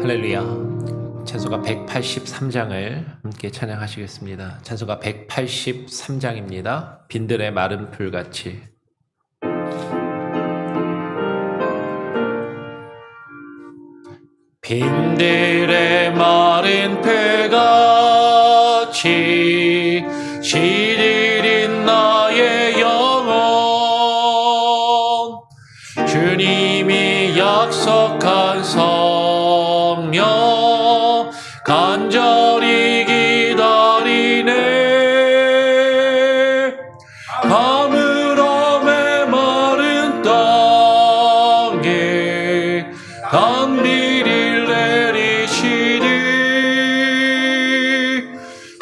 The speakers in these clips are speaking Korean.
할렐루야. 찬송가 183장을 함께 찬양하시겠습니다. 찬송가 183장입니다. 빈들의 마른 풀같이. 빈들의 마른 풀같이 시들인 나의 영혼, 주님이 약속한 성령 간절히 기다리네. 가물음에 마른 땅에 단비를 내리시리.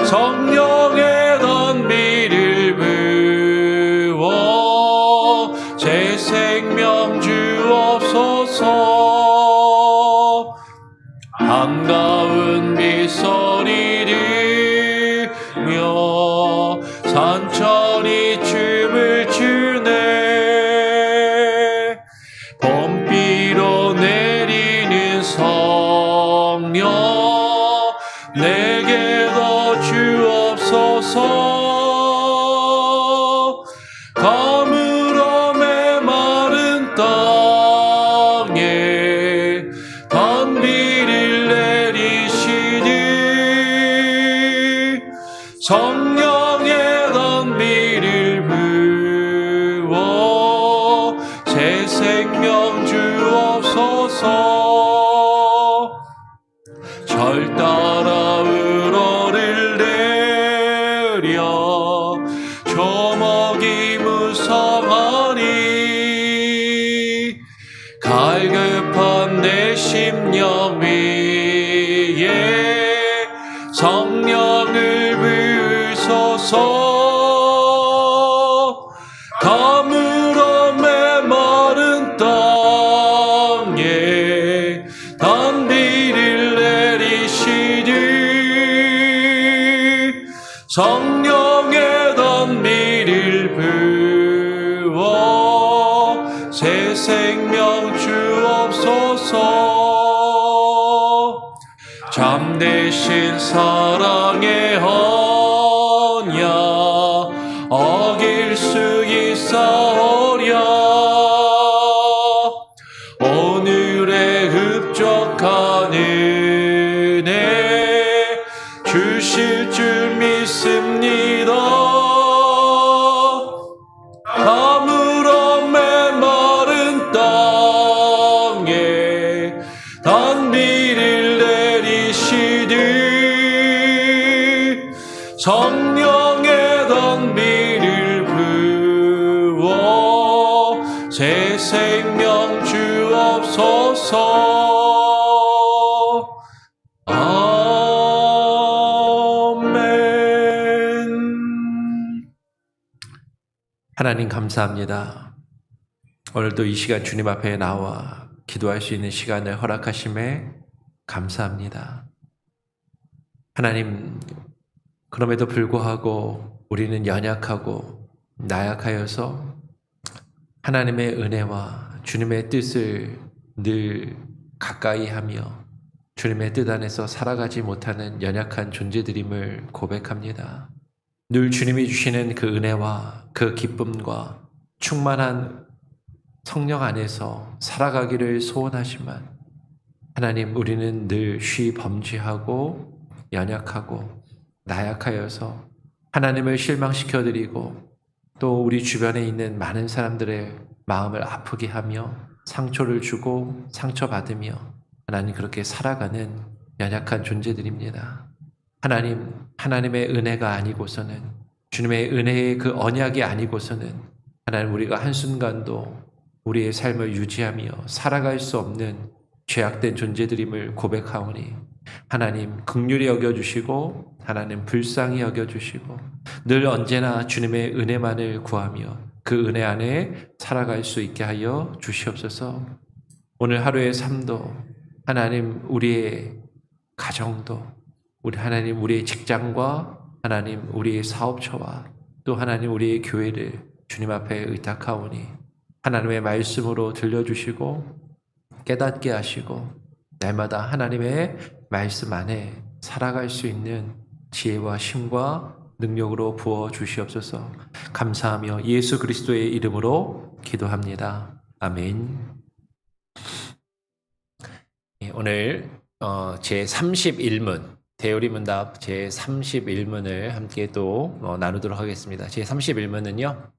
성령의 단비를 부어 새 생명 주옵소서. 한가운 빗소리 들으며 산천이 춤을 추네. 봄비로 내리는 성령 내게도 주옵소서. 가물음에 마른 땅에 단비를 내리시니. 성령의 단비를 부어 새 생명 주옵소서. 절 따라 우러를 내려 조목이 무성하니. 갈급한 내 심령 위에 성령을 부으소서. 가물음에 마른 땅에 단비를 내리시니. 성령의 단비를 부어 새 생명 주옵소서. 참되신 사랑의 언약 어길 수 있사오랴. 오늘의 흡족한 은혜 주실 줄 믿습니다. 가물음에 마른 땅에 단비를 내리시니. 성령의 단비를 부어 새 생명 주옵소서. 아멘. 하나님 감사합니다. 오늘도 이 시간 주님 앞에 나와 기도할 수 있는 시간을 허락하심에 감사합니다. 하나님, 그럼에도 불구하고 우리는 연약하고 나약하여서 하나님의 은혜와 주님의 뜻을 늘 가까이 하며 주님의 뜻 안에서 살아가지 못하는 연약한 존재들임을 고백합니다. 늘 주님이 주시는 그 은혜와 그 기쁨과 충만한 성령 안에서 살아가기를 소원하지만 하나님, 우리는 늘 범죄하고 연약하고 나약하여서 하나님을 실망시켜드리고 또 우리 주변에 있는 많은 사람들의 마음을 아프게 하며 상처를 주고 상처받으며 하나님 그렇게 살아가는 연약한 존재들입니다. 하나님, 하나님의 은혜가 아니고서는, 주님의 은혜의 그 언약이 아니고서는 하나님 우리가 한순간도 우리의 삶을 유지하며 살아갈 수 없는 죄악된 존재들임을 고백하오니 하나님 긍휼히 여겨주시고 하나님 불쌍히 여겨주시고 늘 언제나 주님의 은혜만을 구하며 그 은혜 안에 살아갈 수 있게 하여 주시옵소서. 오늘 하루의 삶도 하나님 우리의 가정도 우리 하나님 우리의 직장과 하나님 우리의 사업처와 또 하나님 우리의 교회를 주님 앞에 의탁하오니 하나님의 말씀으로 들려주시고 깨닫게 하시고 날마다 하나님의 말씀 안에 살아갈 수 있는 지혜와 힘과 능력으로 부어 주시옵소서. 감사하며 예수 그리스도의 이름으로 기도합니다. 아멘. 오늘 제 31문 대우리문답 제 31문을 함께 또 나누도록 하겠습니다. 제 31문은요.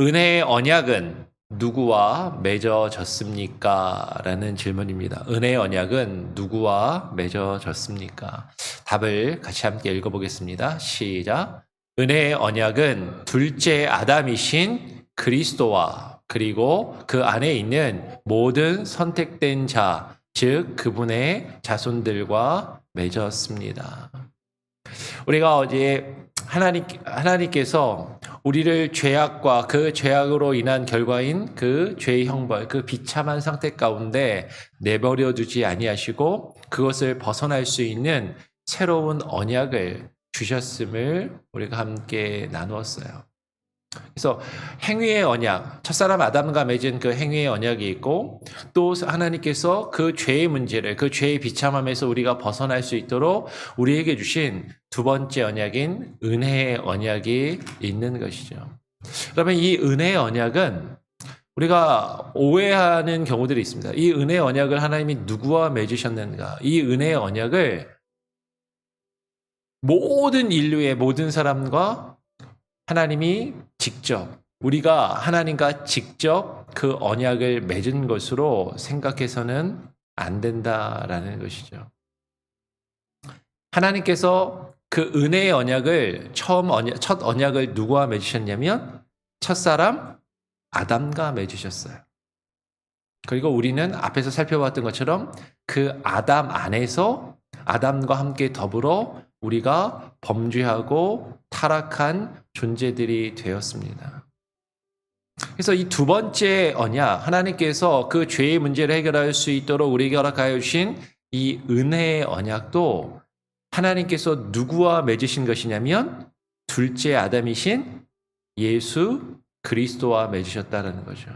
은혜의 언약은 누구와 맺어졌습니까? 라는 질문입니다. 은혜의 언약은 누구와 맺어졌습니까? 답을 같이 함께 읽어보겠습니다. 시작. 은혜의 언약은 둘째 아담이신 그리스도와 그리고 그 안에 있는 모든 선택된 자, 즉 그분의 자손들과 맺었습니다. 우리가 어제 하나님께서 우리를 죄악과 그 죄악으로 인한 결과인 그 죄의 형벌, 그 비참한 상태 가운데 내버려 두지 아니하시고 그것을 벗어날 수 있는 새로운 언약을 주셨음을 우리가 함께 나누었어요. 그래서 행위의 언약, 첫사람 아담과 맺은 그 행위의 언약이 있고 또 하나님께서 그 죄의 문제를, 그 죄의 비참함에서 우리가 벗어날 수 있도록 우리에게 주신 두 번째 언약인 은혜의 언약이 있는 것이죠. 그러면 이 은혜의 언약은 우리가 오해하는 경우들이 있습니다. 이 은혜의 언약을 하나님이 누구와 맺으셨는가? 이 은혜의 언약을 모든 인류의 모든 사람과 하나님이 직접, 우리가 하나님과 직접 그 언약을 맺은 것으로 생각해서는 안 된다라는 것이죠. 하나님께서 그 은혜의 언약을 첫 언약을 누구와 맺으셨냐면 첫사람 아담과 맺으셨어요. 그리고 우리는 앞에서 살펴봤던 것처럼 그 아담 안에서 아담과 함께 더불어 우리가 범죄하고 타락한 존재들이 되었습니다. 그래서 이 두 번째 언약, 하나님께서 그 죄의 문제를 해결할 수 있도록 우리에게 허락하여 주신 이 은혜의 언약도 하나님께서 누구와 맺으신 것이냐면 둘째 아담이신 예수 그리스도와 맺으셨다는 거죠.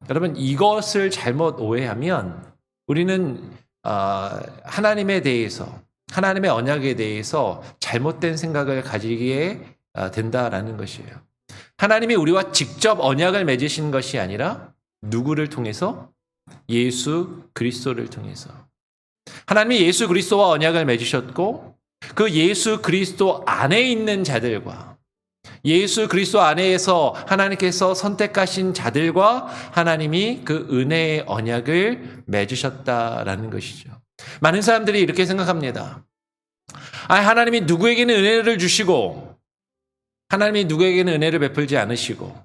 여러분, 이것을 잘못 오해하면 우리는 하나님에 대해서, 하나님의 언약에 대해서 잘못된 생각을 가지게 된다라는 것이에요. 하나님이 우리와 직접 언약을 맺으신 것이 아니라 누구를 통해서? 예수 그리스도를 통해서. 하나님이 예수 그리스도와 언약을 맺으셨고 그 예수 그리스도 안에 있는 자들과 예수 그리스도 안에서 하나님께서 선택하신 자들과 하나님이 그 은혜의 언약을 맺으셨다라는 것이죠. 많은 사람들이 이렇게 생각합니다. 하나님이 누구에게는 은혜를 주시고 하나님이 누구에게는 은혜를 베풀지 않으시고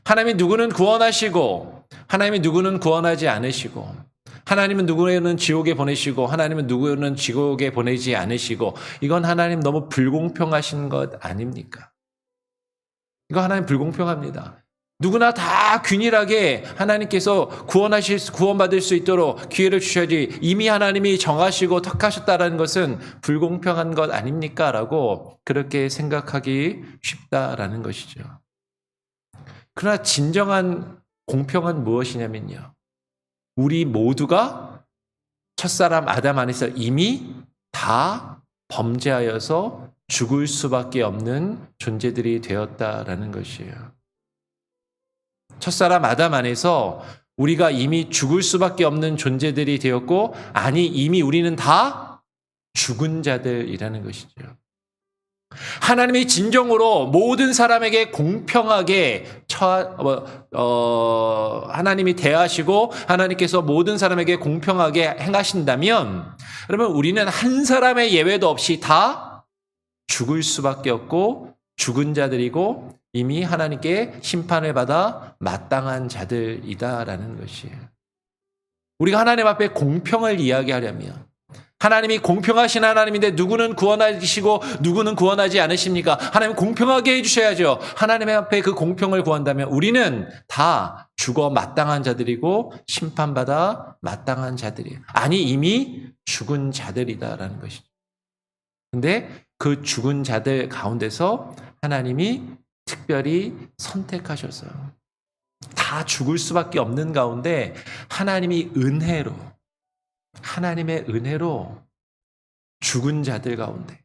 하나님이 누구는 구원하시고 하나님이 누구는 구원하지 않으시고 하나님은 누구는 지옥에 보내시고 하나님은 누구는 지옥에 보내지 않으시고 이건 하나님 너무 불공평하신 것 아닙니까? 이거 하나님 불공평합니다. 누구나 다 균일하게 하나님께서 구원받을 수 있도록 기회를 주셔야지 이미 하나님이 정하시고 택하셨다는 것은 불공평한 것 아닙니까? 라고 그렇게 생각하기 쉽다라는 것이죠. 그러나 진정한 공평은 무엇이냐면요. 우리 모두가 첫사람 아담 안에서 이미 다 범죄하여서 죽을 수밖에 없는 존재들이 되었다라는 것이에요. 첫사람 아담 안에서 우리가 이미 죽을 수밖에 없는 존재들이 되었고, 아니 이미 우리는 다 죽은 자들이라는 것이죠. 하나님이 진정으로 모든 사람에게 공평하게 하나님이 대하시고 하나님께서 모든 사람에게 공평하게 행하신다면 여러분 우리는 한 사람의 예외도 없이 다 죽을 수밖에 없고 죽은 자들이고 이미 하나님께 심판을 받아 마땅한 자들이다라는 것이에요. 우리가 하나님 앞에 공평을 이야기하려면 하나님이 공평하신 하나님인데 누구는 구원하시고 누구는 구원하지 않으십니까? 하나님 공평하게 해주셔야죠. 하나님 앞에 그 공평을 구한다면 우리는 다 죽어 마땅한 자들이고 심판받아 마땅한 자들이에요. 아니 이미 죽은 자들이다라는 것이죠. 근데 그 죽은 자들 가운데서 하나님이 특별히 선택하셔서 다 죽을 수밖에 없는 가운데 하나님이 은혜로 하나님의 은혜로 죽은 자들 가운데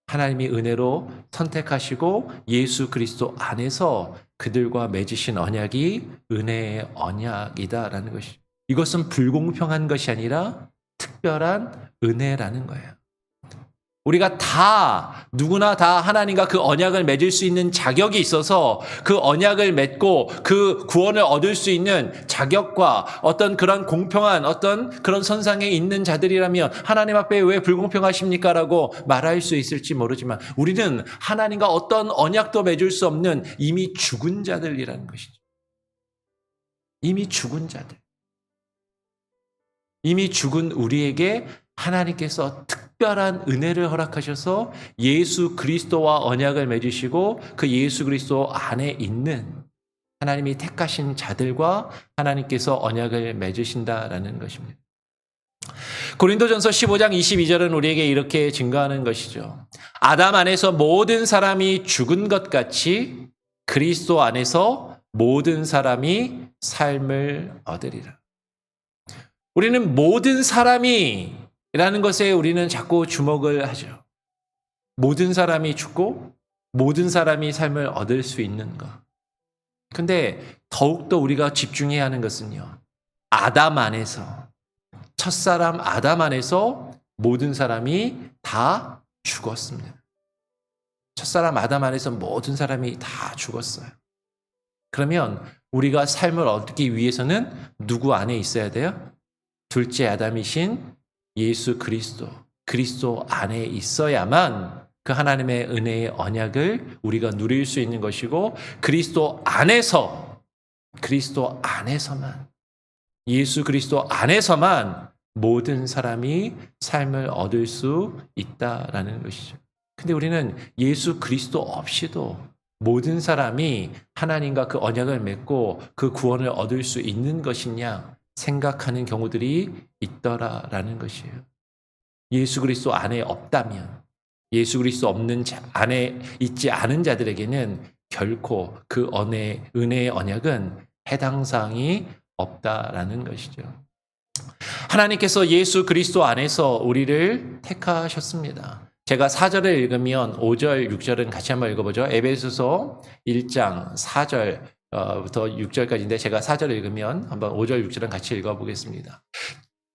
하나님이 은혜로 선택하시고 예수 그리스도 안에서 그들과 맺으신 언약이 은혜의 언약이다라는 것이죠. 이것은 불공평한 것이 아니라 특별한 은혜라는 거예요. 우리가 다 누구나 다 하나님과 그 언약을 맺을 수 있는 자격이 있어서 그 언약을 맺고 그 구원을 얻을 수 있는 자격과 어떤 그런 공평한 어떤 그런 선상에 있는 자들이라면 하나님 앞에 왜 불공평하십니까? 라고 말할 수 있을지 모르지만 우리는 하나님과 어떤 언약도 맺을 수 없는 이미 죽은 자들이라는 것이죠. 이미 죽은 자들. 이미 죽은 우리에게 하나님께서 특별한 은혜를 허락하셔서 예수 그리스도와 언약을 맺으시고 그 예수 그리스도 안에 있는 하나님이 택하신 자들과 하나님께서 언약을 맺으신다라는 것입니다. 고린도전서 15장 22절은 우리에게 이렇게 증거하는 것이죠. 아담 안에서 모든 사람이 죽은 것 같이 그리스도 안에서 모든 사람이 삶을 얻으리라. 우리는 모든 사람이 라는 것에 우리는 자꾸 주목을 하죠. 모든 사람이 죽고 모든 사람이 삶을 얻을 수 있는 것. 근데 더욱더 우리가 집중해야 하는 것은요. 아담 안에서, 첫사람 아담 안에서 모든 사람이 다 죽었습니다. 첫사람 아담 안에서 모든 사람이 다 죽었어요. 그러면 우리가 삶을 얻기 위해서는 누구 안에 있어야 돼요? 둘째 아담이신 예수 그리스도 안에 있어야만 그 하나님의 은혜의 언약을 우리가 누릴 수 있는 것이고 그리스도 안에서만 예수 그리스도 안에서만 모든 사람이 삶을 얻을 수 있다라는 것이죠. 근데 우리는 예수 그리스도 없이도 모든 사람이 하나님과 그 언약을 맺고 그 구원을 얻을 수 있는 것이냐 생각하는 경우들이 있더라라는 것이에요. 예수 그리스도 안에 없다면 예수 그리스도 없는 안에 있지 않은 자들에게는 결코 그 은혜의 언약은 해당 사항이 없다라는 것이죠. 하나님께서 예수 그리스도 안에서 우리를 택하셨습니다. 제가 4절을 읽으면 5절, 6절은 같이 한번 읽어보죠. 에베소서 1장 4절 부터 6절까지인데 제가 4절을 읽으면 한번 5절, 6절은 같이 읽어보겠습니다.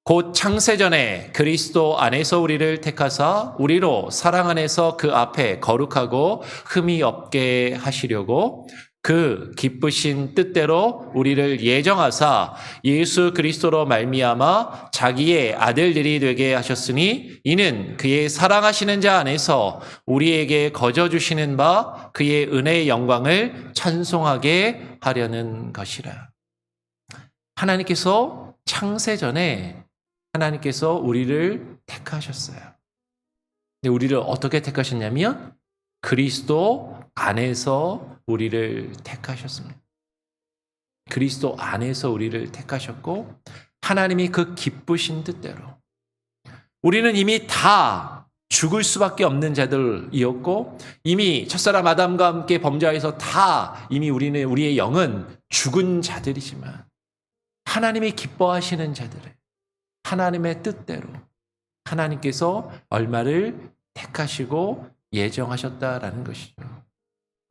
곧 창세전에 그리스도 안에서 우리를 택하사 우리로 사랑 안에서 그 앞에 거룩하고 흠이 없게 하시려고 그 기쁘신 뜻대로 우리를 예정하사 예수 그리스도로 말미암아 자기의 아들들이 되게 하셨으니 이는 그의 사랑하시는 자 안에서 우리에게 거저 주시는 바 그의 은혜의 영광을 찬송하게 하려는 것이라. 하나님께서 창세전에 하나님께서 우리를 택하셨어요. 근데 우리를 어떻게 택하셨냐면 그리스도 안에서 우리를 택하셨습니다. 그리스도 안에서 우리를 택하셨고 하나님이 그 기쁘신 뜻대로 우리는 이미 다 죽을 수밖에 없는 자들이었고 이미 첫사람 아담과 함께 범죄하여서 다 이미 우리의 영은 죽은 자들이지만 하나님이 기뻐하시는 자들을 하나님의 뜻대로 하나님께서 얼마를 택하시고 예정하셨다라는 것이죠.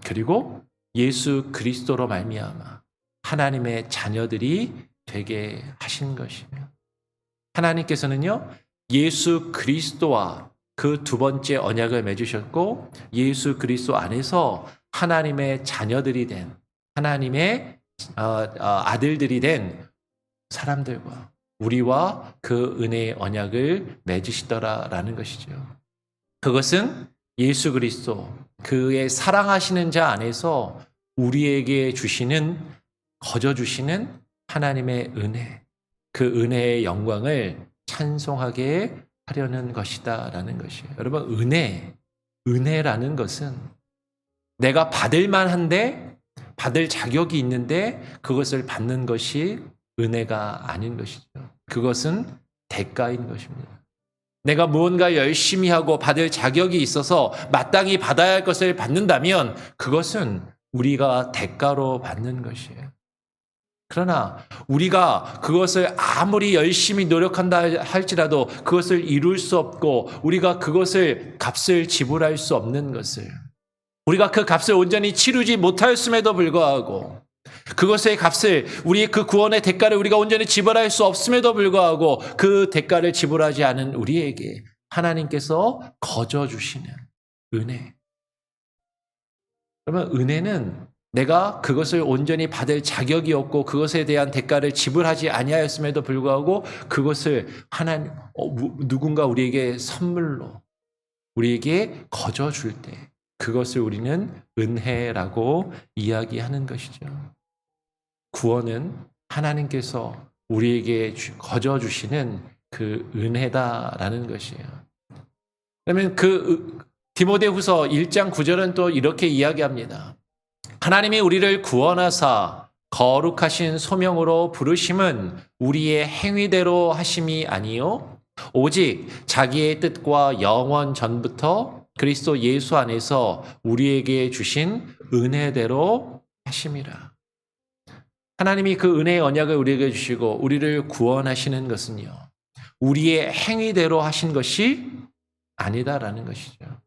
그리고 예수 그리스도로 말미암아 하나님의 자녀들이 되게 하신 것이며 하나님께서는요 예수 그리스도와 그 두 번째 언약을 맺으셨고 예수 그리스도 안에서 하나님의 자녀들이 된 하나님의 아들들이 된 사람들과 우리와 그 은혜의 언약을 맺으시더라라는 것이죠. 그것은 예수 그리스도 그의 사랑하시는 자 안에서 우리에게 거저 주시는 하나님의 은혜, 그 은혜의 영광을 찬송하게 하려는 것이다라는 것이에요. 여러분 은혜라는 것은 내가 받을 만한데 받을 자격이 있는데 그것을 받는 것이 은혜가 아닌 것이죠. 그것은 대가인 것입니다. 내가 무언가 열심히 하고 받을 자격이 있어서 마땅히 받아야 할 것을 받는다면 그것은 우리가 대가로 받는 것이에요. 그러나 우리가 그것을 아무리 열심히 노력한다 할지라도 그것을 이룰 수 없고 우리가 그것을 값을 지불할 수 없는 것을 우리가 그 값을 온전히 치르지 못하였음에도 불구하고 그것의 값을 우리의 그 구원의 대가를 우리가 온전히 지불할 수 없음에도 불구하고 그 대가를 지불하지 않은 우리에게 하나님께서 거저 주시는 은혜. 그러면 은혜는 내가 그것을 온전히 받을 자격이 없고 그것에 대한 대가를 지불하지 아니하였음에도 불구하고 그것을 누군가 우리에게 선물로 우리에게 거저 줄 때 그것을 우리는 은혜라고 이야기하는 것이죠. 구원은 하나님께서 우리에게 거저 주시는 그 은혜다라는 것이에요. 그러면 디모데후서 1장 9절은 또 이렇게 이야기합니다. 하나님이 우리를 구원하사 거룩하신 소명으로 부르심은 우리의 행위대로 하심이 아니요 오직 자기의 뜻과 영원 전부터 그리스도 예수 안에서 우리에게 주신 은혜대로 하심이라. 하나님이 그 은혜의 언약을 우리에게 주시고 우리를 구원하시는 것은요 우리의 행위대로 하신 것이 아니다라는 것이죠.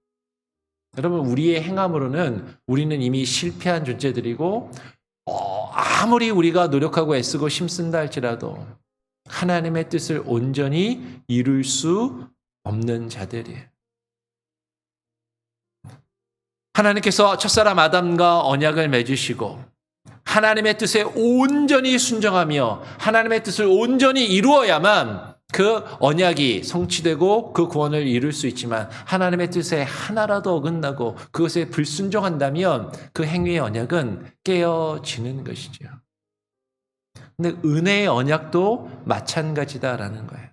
여러분 우리의 행함으로는 우리는 이미 실패한 존재들이고 아무리 우리가 노력하고 애쓰고 힘쓴다 할지라도 하나님의 뜻을 온전히 이룰 수 없는 자들이에요. 하나님께서 첫사람 아담과 언약을 맺으시고 하나님의 뜻에 온전히 순종하며 하나님의 뜻을 온전히 이루어야만 그 언약이 성취되고 그 구원을 이룰 수 있지만 하나님의 뜻에 하나라도 어긋나고 그것에 불순종한다면 그 행위의 언약은 깨어지는 것이죠. 근데 은혜의 언약도 마찬가지다라는 거예요.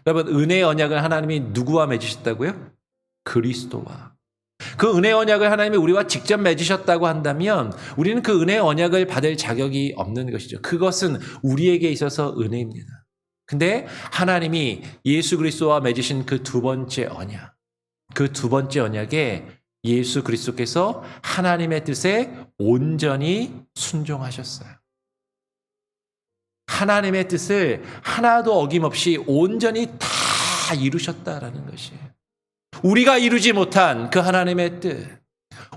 여러분 은혜의 언약을 하나님이 누구와 맺으셨다고요? 그리스도와. 그 은혜의 언약을 하나님이 우리와 직접 맺으셨다고 한다면 우리는 그 은혜의 언약을 받을 자격이 없는 것이죠. 그것은 우리에게 있어서 은혜입니다. 근데 하나님이 예수 그리스도와 맺으신 그 두 번째 언약, 그 두 번째 언약에 예수 그리스도께서 하나님의 뜻에 온전히 순종하셨어요. 하나님의 뜻을 하나도 어김없이 온전히 다 이루셨다라는 것이에요. 우리가 이루지 못한 그 하나님의 뜻,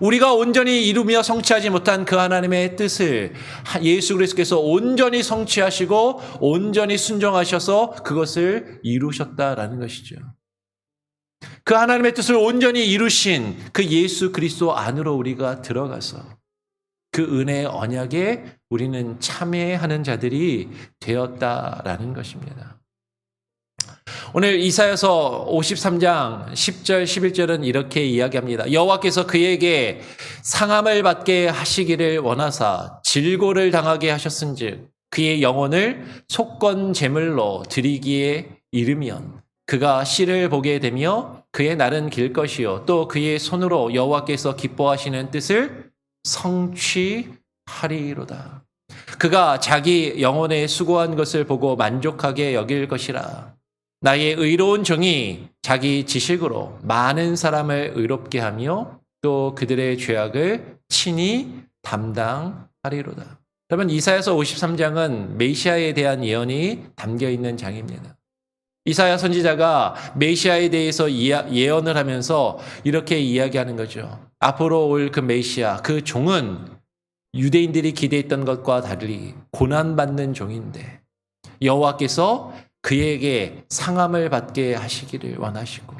우리가 온전히 이루며 성취하지 못한 그 하나님의 뜻을 예수 그리스도께서 온전히 성취하시고 온전히 순종하셔서 그것을 이루셨다라는 것이죠. 그 하나님의 뜻을 온전히 이루신 그 예수 그리스도 안으로 우리가 들어가서 그 은혜의 언약에 우리는 참여하는 자들이 되었다라는 것입니다. 오늘 이사야서 53장 10절 11절은 이렇게 이야기합니다. 여호와께서 그에게 상함을 받게 하시기를 원하사 질고를 당하게 하셨은즉 그의 영혼을 속건 제물로 드리기에 이르면 그가 씨를 보게 되며 그의 날은 길 것이요 또 그의 손으로 여호와께서 기뻐하시는 뜻을 성취하리로다. 그가 자기 영혼에 수고한 것을 보고 만족하게 여길 것이라. 나의 의로운 종이 자기 지식으로 많은 사람을 의롭게 하며 또 그들의 죄악을 친히 담당하리로다. 여러분 이사야서 53장은 메시아에 대한 예언이 담겨있는 장입니다. 이사야 선지자가 메시아에 대해서 예언을 하면서 이렇게 이야기하는 거죠. 앞으로 올 그 메시아, 그 종은 유대인들이 기대했던 것과 달리 고난받는 종인데 여호와께서 그에게 상함을 받게 하시기를 원하시고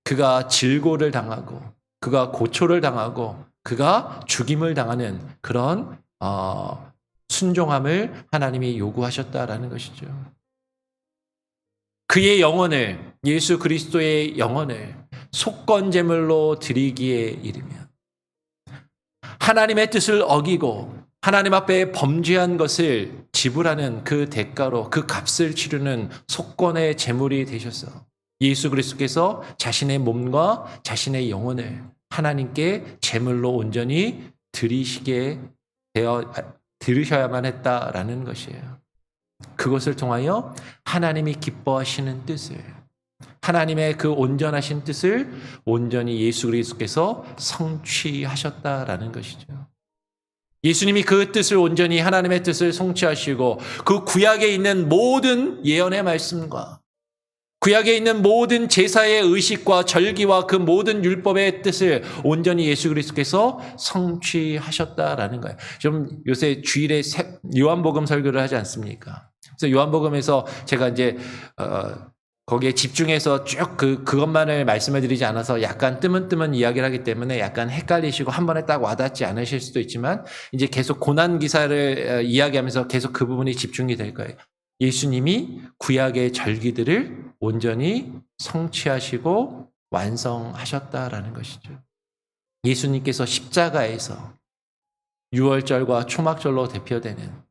그가 질고를 당하고 그가 고초를 당하고 그가 죽임을 당하는 그런 순종함을 하나님이 요구하셨다라는 것이죠. 그의 영혼을 예수 그리스도의 영혼을 속건제물로 드리기에 이르면 하나님의 뜻을 어기고 하나님 앞에 범죄한 것을 지불하는 그 대가로 그 값을 치르는 속건의 제물이 되셔서 예수 그리스도께서 자신의 몸과 자신의 영혼을 하나님께 제물로 온전히 드리셔야만 했다라는 것이에요. 그것을 통하여 하나님이 기뻐하시는 뜻을 하나님의 그 온전하신 뜻을 온전히 예수 그리스도께서 성취하셨다라는 것이죠. 예수님이 그 뜻을 온전히 하나님의 뜻을 성취하시고 그 구약에 있는 모든 예언의 말씀과 구약에 있는 모든 제사의 의식과 절기와 그 모든 율법의 뜻을 온전히 예수 그리스도께서 성취하셨다라는 거예요. 좀 요새 주일에 요한복음 설교를 하지 않습니까? 그래서 요한복음에서 제가 이제 거기에 집중해서 쭉 그것만을 말씀을 드리지 않아서 약간 뜨문뜨문 이야기를 하기 때문에 약간 헷갈리시고 한 번에 딱 와닿지 않으실 수도 있지만 이제 계속 고난 기사를 이야기하면서 계속 그 부분이 집중이 될 거예요. 예수님이 구약의 절기들을 온전히 성취하시고 완성하셨다라는 것이죠. 예수님께서 십자가에서 유월절과 초막절로 대표되는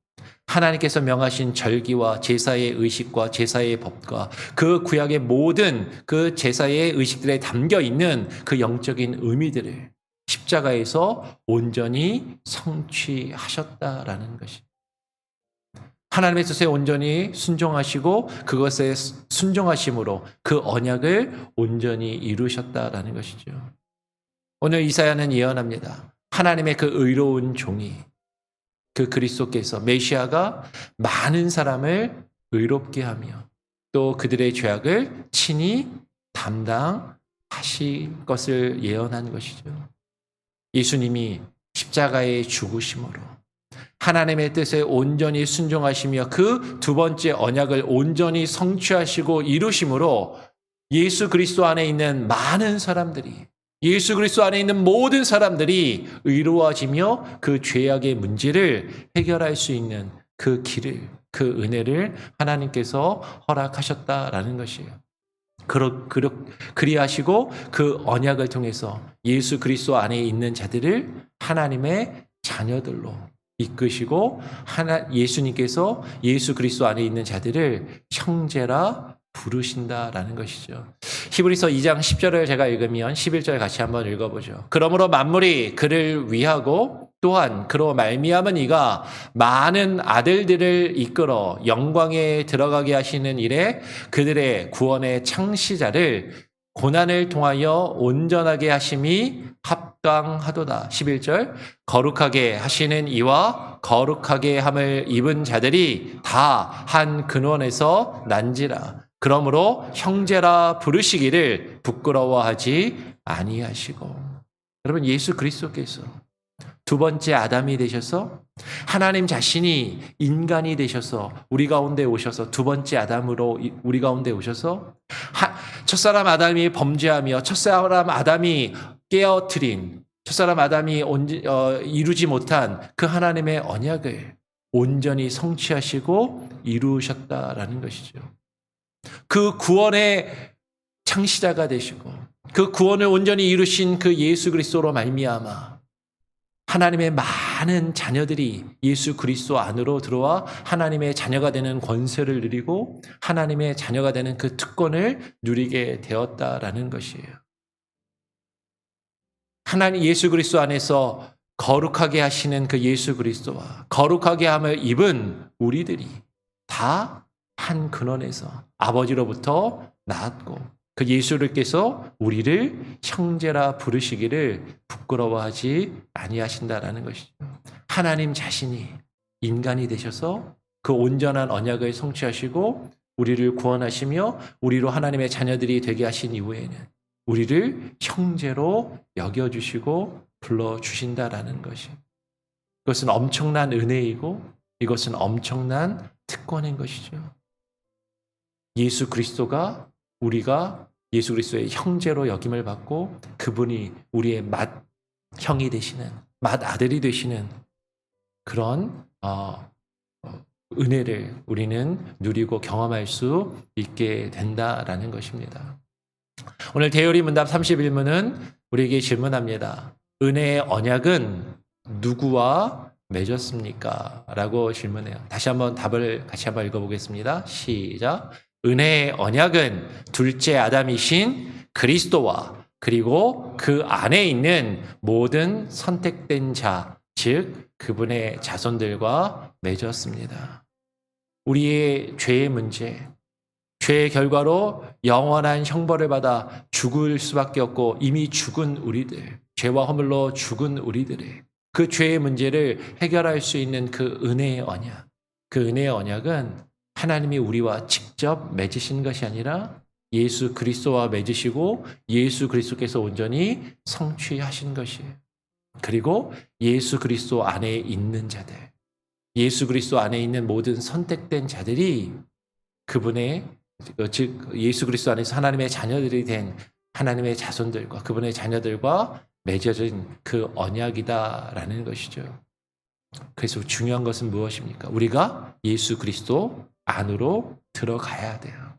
하나님께서 명하신 절기와 제사의 의식과 제사의 법과 그 구약의 모든 그 제사의 의식들에 담겨 있는 그 영적인 의미들을 십자가에서 온전히 성취하셨다라는 것입니다. 하나님의 뜻에 온전히 순종하시고 그것에 순종하심으로 그 언약을 온전히 이루셨다라는 것이죠. 오늘 이사야는 예언합니다. 하나님의 그 의로운 종이 그 그리스도께서 메시아가 많은 사람을 의롭게 하며 또 그들의 죄악을 친히 담당하실 것을 예언한 것이죠. 예수님이 십자가의 죽으심으로 하나님의 뜻에 온전히 순종하시며 그 두 번째 언약을 온전히 성취하시고 이루심으로 예수 그리스도 안에 있는 많은 사람들이 예수 그리스도 안에 있는 모든 사람들이 의로워지며 그 죄악의 문제를 해결할 수 있는 그 길을, 그 은혜를 하나님께서 허락하셨다라는 것이에요. 그리하시고 그 언약을 통해서 예수 그리스도 안에 있는 자들을 하나님의 자녀들로 이끄시고 예수님께서 예수 그리스도 안에 있는 자들을 형제라 부르신다라는 것이죠. 히브리서 2장 10절을 제가 읽으면 11절 같이 한번 읽어보죠. 그러므로 만물이 그를 위하고 또한 그로 말미암은 이가 많은 아들들을 이끌어 영광에 들어가게 하시는 일에 그들의 구원의 창시자를 고난을 통하여 온전하게 하심이 합당하도다. 11절 거룩하게 하시는 이와 거룩하게 함을 입은 자들이 다 한 근원에서 난지라. 그러므로 형제라 부르시기를 부끄러워하지 아니하시고. 여러분, 예수 그리스도께서 두 번째 아담이 되셔서 하나님 자신이 인간이 되셔서 우리 가운데 오셔서 두 번째 아담으로 우리 가운데 오셔서 첫사람 아담이 범죄하며 첫사람 아담이 깨어뜨린 첫사람 아담이 이루지 못한 그 하나님의 언약을 온전히 성취하시고 이루셨다라는 것이죠. 그 구원의 창시자가 되시고 그 구원을 온전히 이루신 그 예수 그리스도로 말미암아 하나님의 많은 자녀들이 예수 그리스도 안으로 들어와 하나님의 자녀가 되는 권세를 누리고 하나님의 자녀가 되는 그 특권을 누리게 되었다라는 것이에요. 하나님 예수 그리스도 안에서 거룩하게 하시는 그 예수 그리스도와 거룩하게 함을 입은 우리들이 다 한 근원에서 아버지로부터 나왔고 그 예수께서 우리를 형제라 부르시기를 부끄러워하지 아니하신다라는 것이죠. 하나님 자신이 인간이 되셔서 그 온전한 언약을 성취하시고 우리를 구원하시며 우리로 하나님의 자녀들이 되게 하신 이후에는 우리를 형제로 여겨주시고 불러주신다라는 것이. 이것은 엄청난 은혜이고 이것은 엄청난 특권인 것이죠. 예수 그리스도가 우리가 예수 그리스도의 형제로 여김을 받고 그분이 우리의 맏형이 되시는 맏아들이 되시는 그런 은혜를 우리는 누리고 경험할 수 있게 된다라는 것입니다. 오늘 대요리 문답 31문은 우리에게 질문합니다. 은혜의 언약은 누구와 맺었습니까? 라고 질문해요. 다시 한번 답을 같이 한번 읽어보겠습니다. 시작. 은혜의 언약은 둘째 아담이신 그리스도와 그리고 그 안에 있는 모든 선택된 자, 즉 그분의 자손들과 맺었습니다. 우리의 죄의 문제, 죄의 결과로 영원한 형벌을 받아 죽을 수밖에 없고 이미 죽은 우리들, 죄와 허물로 죽은 우리들의 그 죄의 문제를 해결할 수 있는 그 은혜의 언약. 그 은혜의 언약은 하나님이 우리와 직접 맺으신 것이 아니라 예수 그리스도와 맺으시고 예수 그리스도께서 온전히 성취하신 것이에요. 그리고 예수 그리스도 안에 있는 자들, 예수 그리스도 안에 있는 모든 선택된 자들이 그분의 즉 예수 그리스도 안에서 하나님의 자녀들이 된 하나님의 자손들과 그분의 자녀들과 맺어진 그 언약이다라는 것이죠. 그래서 중요한 것은 무엇입니까? 우리가 예수 그리스도 안으로 들어가야 돼요.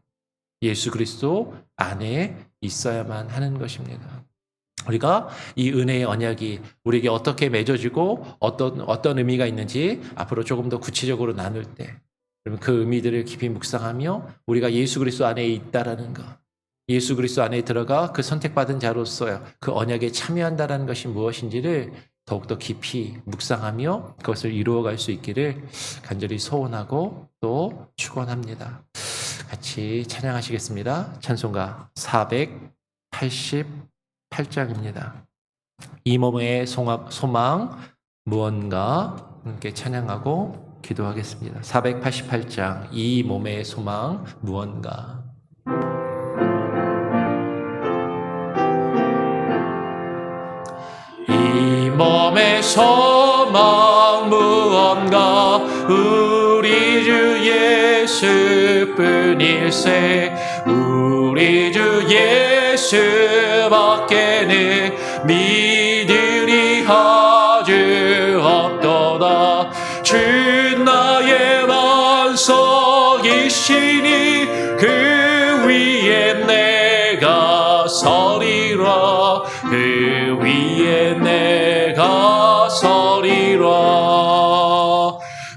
예수 그리스도 안에 있어야만 하는 것입니다. 우리가 이 은혜의 언약이 우리에게 어떻게 맺어지고 어떤 의미가 있는지 앞으로 조금 더 구체적으로 나눌 때 그러면 그 의미들을 깊이 묵상하며 우리가 예수 그리스도 안에 있다라는 것, 예수 그리스도 안에 들어가 그 선택받은 자로서 그 언약에 참여한다라는 것이 무엇인지를 더욱더 깊이 묵상하며 그것을 이루어갈 수 있기를 간절히 소원하고 또 축원합니다. 같이 찬양하시겠습니다. 찬송가 488장입니다. 이 몸의 소망 무언가 함께 찬양하고 기도하겠습니다. 488장 이 몸의 소망 무언가. 이 몸의 소망 무언가 우리 주 예수뿐일세 우리 주 예수밖에는 믿으리 하주 없도다. 주 나의 반석이시니 그 위에 내가 서리라 그 위에 내가 서리라.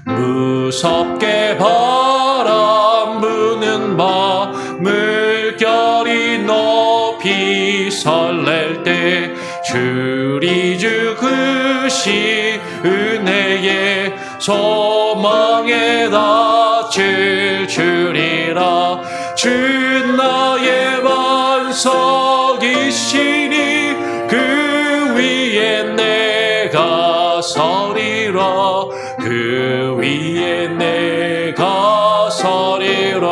무섭게 바람 부는 밤 물결이 높이 설렐 때 주리 죽으시 은혜의 소망에 닿을 줄이라. 주 나의 반석이시니 그 위에 내가 서리라 그 위에 내가 서리라.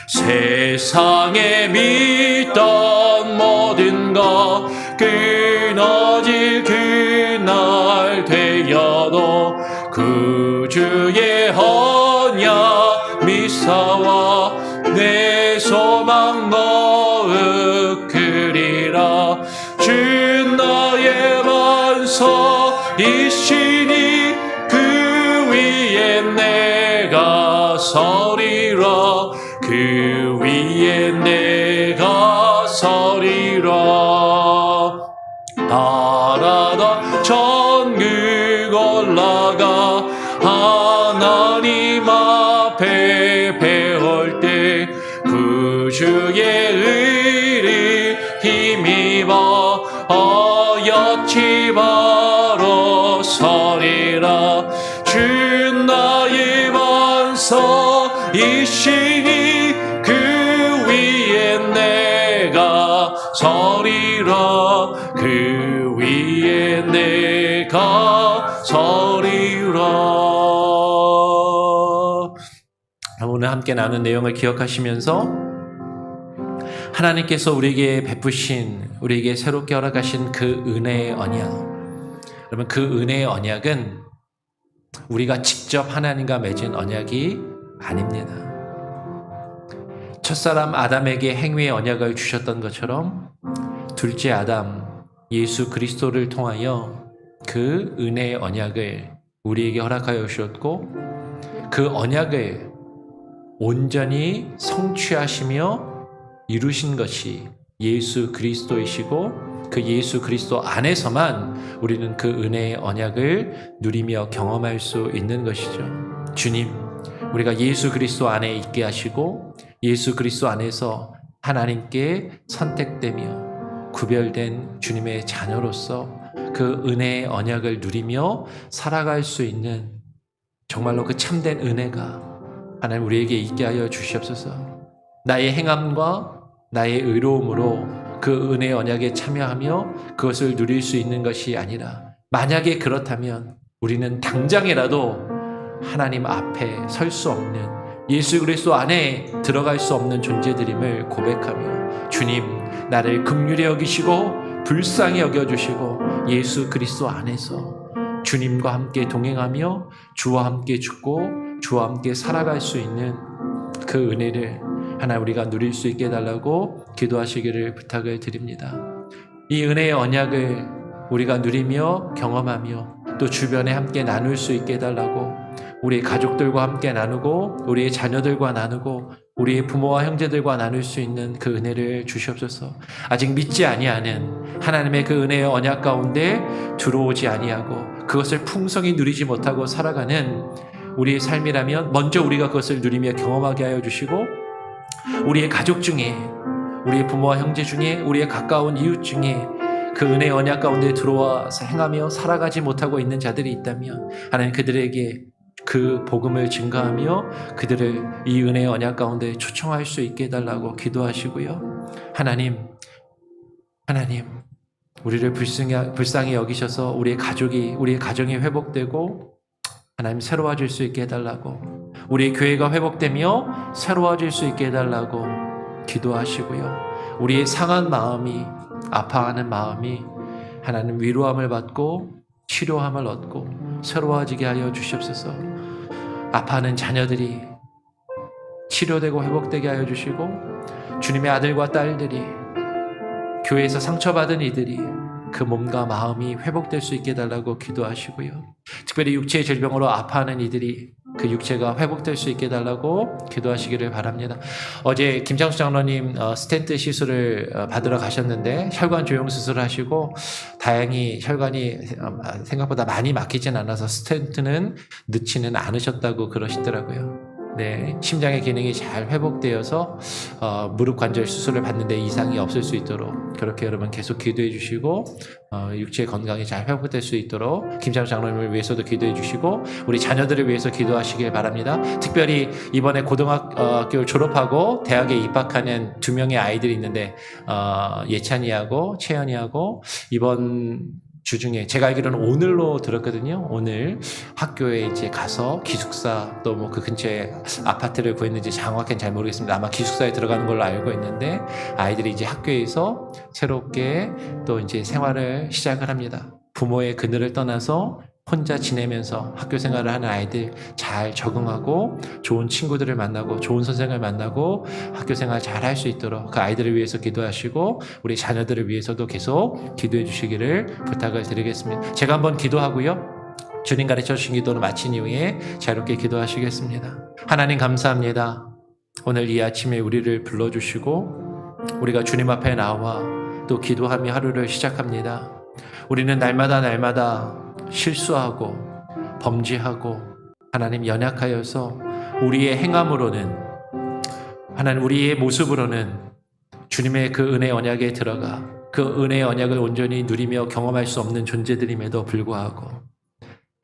세상에 믿던 모든 것 끊어질 그날 되어도 구주의 언약 미사와 내 소망 너의 그리라. 주 나의 반석이시니 그 위에 내가 서리라 그 위에 내가 서리라. 날아다 천국 올라가 하나님 앞에 배울 때 구주의 의를 힘입어 어여치 바로 서리라. 주 나의 반석이시니 그 위에 내가 서리라 그 위에 내가 서리라. 오늘 함께 나눈 내용을 기억하시면서 하나님께서 우리에게 베푸신 우리에게 새롭게 허락하신 그 은혜의 언약, 여러분 그 은혜의 언약은 우리가 직접 하나님과 맺은 언약이 아닙니다. 첫사람 아담에게 행위의 언약을 주셨던 것처럼 둘째 아담 예수 그리스도를 통하여 그 은혜의 언약을 우리에게 허락하여 주셨고 그 언약을 온전히 성취하시며 이루신 것이 예수 그리스도이시고 그 예수 그리스도 안에서만 우리는 그 은혜의 언약을 누리며 경험할 수 있는 것이죠. 주님, 우리가 예수 그리스도 안에 있게 하시고 예수 그리스도 안에서 하나님께 선택되며 구별된 주님의 자녀로서 그 은혜의 언약을 누리며 살아갈 수 있는 정말로 그 참된 은혜가 하나님 우리에게 있게 하여 주시옵소서. 나의 행함과 나의 의로움으로 그 은혜의 언약에 참여하며 그것을 누릴 수 있는 것이 아니라 만약에 그렇다면 우리는 당장이라도 하나님 앞에 설 수 없는, 예수 그리스도 안에 들어갈 수 없는 존재들임을 고백하며 주님 나를 긍휼히 여기시고 불쌍히 여겨주시고 예수 그리스도 안에서 주님과 함께 동행하며 주와 함께 죽고 주와 함께 살아갈 수 있는 그 은혜를 하나 우리가 누릴 수 있게 해달라고 기도하시기를 부탁을 드립니다. 이 은혜의 언약을 우리가 누리며 경험하며 또 주변에 함께 나눌 수 있게 해달라고, 우리 가족들과 함께 나누고 우리의 자녀들과 나누고 우리의 부모와 형제들과 나눌 수 있는 그 은혜를 주시옵소서. 아직 믿지 아니하는 하나님의 그 은혜의 언약 가운데 들어오지 아니하고 그것을 풍성히 누리지 못하고 살아가는 우리의 삶이라면 먼저 우리가 그것을 누리며 경험하게 하여 주시고, 우리의 가족 중에, 우리의 부모와 형제 중에, 우리의 가까운 이웃 중에 그 은혜의 언약 가운데 들어와서 행하며 살아가지 못하고 있는 자들이 있다면 하나님 그들에게 그 복음을 증가하며 그들을 이 은혜의 언약 가운데 초청할 수 있게 해달라고 기도하시고요. 하나님 우리를 불쌍히 여기셔서 우리의 가정이 회복되고 하나님 새로워질 수 있게 해달라고, 우리의 교회가 회복되며 새로워질 수 있게 해달라고 기도하시고요. 우리의 상한 마음이, 아파하는 마음이 하나님 위로함을 받고 치료함을 얻고 새로워지게 하여 주시옵소서. 아파하는 자녀들이 치료되고 회복되게 하여 주시고, 주님의 아들과 딸들이, 교회에서 상처받은 이들이 그 몸과 마음이 회복될 수 있게 해달라고 기도하시고요. 특별히 육체의 질병으로 아파하는 이들이 그 육체가 회복될 수 있게 해달라고 기도하시기를 바랍니다. 어제 김창수 장로님 스텐트 시술을 받으러 가셨는데 혈관 조형 수술을 하시고 다행히 혈관이 생각보다 많이 막히진 않아서 스텐트는 넣지는 않으셨다고 그러시더라고요. 네, 심장의 기능이 잘 회복되어서 무릎 관절 수술을 받는데 이상이 없을 수 있도록 그렇게 여러분 계속 기도해 주시고 육체의 건강이 잘 회복될 수 있도록 김창수 장로님을 위해서도 기도해 주시고 우리 자녀들을 위해서 기도하시길 바랍니다. 특별히 이번에 고등학교를 졸업하고 대학에 입학하는 2명의 아이들이 있는데 예찬이하고 채연이하고 이번 주 중에 제가 알기로는 오늘로 들었거든요. 오늘 학교에 이제 가서 기숙사 또 뭐 그 근처에 아파트를 구했는지 정확히는 잘 모르겠습니다. 아마 기숙사에 들어가는 걸로 알고 있는데 아이들이 이제 학교에서 새롭게 또 이제 생활을 시작을 합니다. 부모의 그늘을 떠나서 혼자 지내면서 학교 생활을 하는 아이들 잘 적응하고 좋은 친구들을 만나고 좋은 선생을 만나고 학교 생활 잘 할 수 있도록 그 아이들을 위해서 기도하시고 우리 자녀들을 위해서도 계속 기도해 주시기를 부탁을 드리겠습니다. 제가 한번 기도하고요. 주님 가르쳐 주신 기도를 마친 이후에 자유롭게 기도하시겠습니다. 하나님 감사합니다. 오늘 이 아침에 우리를 불러주시고 우리가 주님 앞에 나와 또 기도하며 하루를 시작합니다. 우리는 날마다 실수하고 범죄하고 하나님 연약하여서 우리의 행함으로는 하나님 우리의 모습으로는 주님의 그 은혜 언약에 들어가 그 은혜의 언약을 온전히 누리며 경험할 수 없는 존재들임에도 불구하고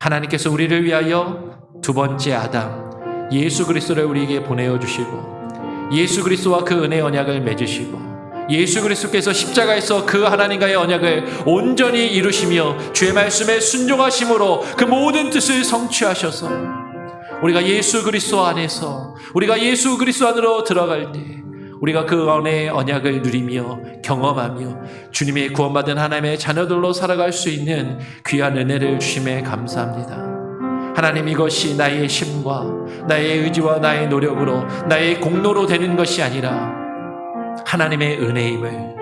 하나님께서 우리를 위하여 두 번째 아담 예수 그리스도를 우리에게 보내어 주시고 예수 그리스도와 그 은혜의 언약을 맺으시고 예수 그리스도께서 십자가에서 그 하나님과의 언약을 온전히 이루시며 주의 말씀에 순종하심으로 그 모든 뜻을 성취하셔서 우리가 예수 그리스도 안에서 우리가 예수 그리스도 안으로 들어갈 때 우리가 그 은혜의 언약을 누리며 경험하며 주님의 구원받은 하나님의 자녀들로 살아갈 수 있는 귀한 은혜를 주심에 감사합니다. 하나님 이것이 나의 힘과 나의 의지와 나의 노력으로 나의 공로로 되는 것이 아니라 하나님의 은혜임을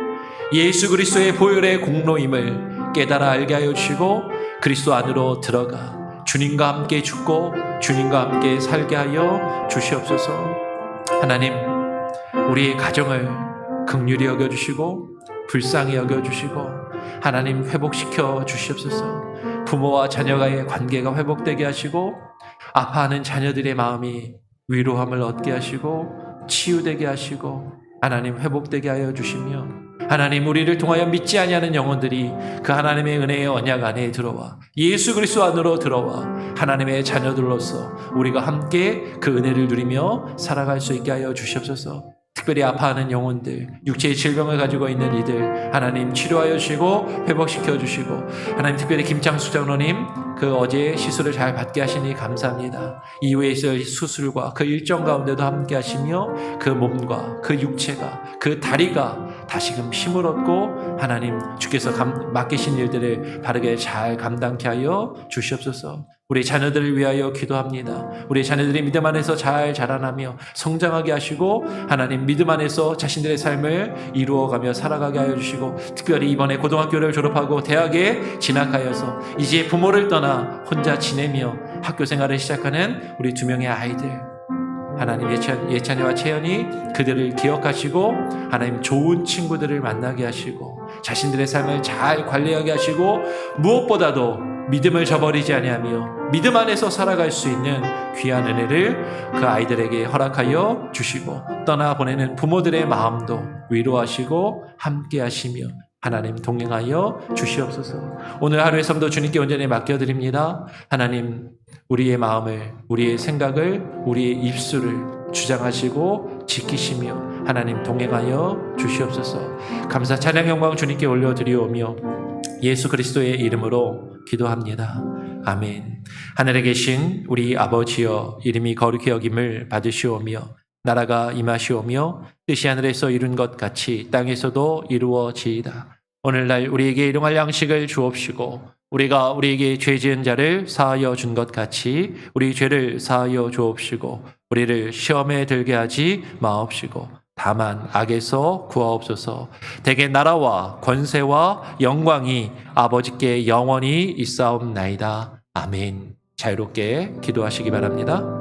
예수 그리스도의 보혈의 공로임을 깨달아 알게 하여 주시고 그리스도 안으로 들어가 주님과 함께 죽고 주님과 함께 살게 하여 주시옵소서. 하나님 우리의 가정을 긍휼히 여겨주시고 불쌍히 여겨주시고 하나님 회복시켜 주시옵소서. 부모와 자녀와의 관계가 회복되게 하시고 아파하는 자녀들의 마음이 위로함을 얻게 하시고 치유되게 하시고 하나님 회복되게 하여 주시며 하나님 우리를 통하여 믿지 아니하는 영혼들이 그 하나님의 은혜의 언약 안에 들어와 예수 그리스도 안으로 들어와 하나님의 자녀들로서 우리가 함께 그 은혜를 누리며 살아갈 수 있게 하여 주시옵소서. 특별히 특별히 아파하는 영혼들, 육체의 질병을 가지고 있는 이들 하나님 치료하여 주시고 회복시켜 주시고, 하나님 특별히 김창수 장로님 그 어제 시술을 잘 받게 하시니 감사합니다. 이후에 있을 수술과 그 일정 가운데도 함께 하시며 그 몸과 그 육체가, 그 다리가 다시금 힘을 얻고 하나님 주께서 맡기신 일들을 바르게 잘 감당케 하여 주시옵소서. 우리 자녀들을 위하여 기도합니다. 우리 자녀들이 믿음 안에서 잘 자라나며 성장하게 하시고 하나님 믿음 안에서 자신들의 삶을 이루어가며 살아가게 하여 주시고, 특별히 이번에 고등학교를 졸업하고 대학에 진학하여서 이제 부모를 떠나 혼자 지내며 학교 생활을 시작하는 우리 2명의 아이들, 하나님 예찬이와 채연이 그들을 기억하시고 하나님 좋은 친구들을 만나게 하시고 자신들의 삶을 잘 관리하게 하시고, 무엇보다도 믿음을 저버리지 아니하며 믿음 안에서 살아갈 수 있는 귀한 은혜를 그 아이들에게 허락하여 주시고, 떠나보내는 부모들의 마음도 위로하시고 함께 하시며 하나님 동행하여 주시옵소서. 오늘 하루의 삶도 주님께 온전히 맡겨드립니다. 하나님 우리의 마음을, 우리의 생각을, 우리의 입술을 주장하시고 지키시며 하나님 동행하여 주시옵소서. 감사 찬양 영광 주님께 올려드리오며 예수 그리스도의 이름으로 기도합니다. 아멘. 하늘에 계신 우리 아버지여, 이름이 거룩히 여김을 받으시오며 나라가 임하시오며 뜻이 하늘에서 이룬 것 같이 땅에서도 이루어지이다. 오늘날 우리에게 일용할 양식을 주옵시고 우리가 우리에게 죄 지은 자를 사하여 준 것 같이 우리 죄를 사하여 주옵시고 우리를 시험에 들게 하지 마옵시고 다만 악에서 구하옵소서. 대개 나라와 권세와 영광이 아버지께 영원히 있사옵나이다. 아멘. 자유롭게 기도하시기 바랍니다.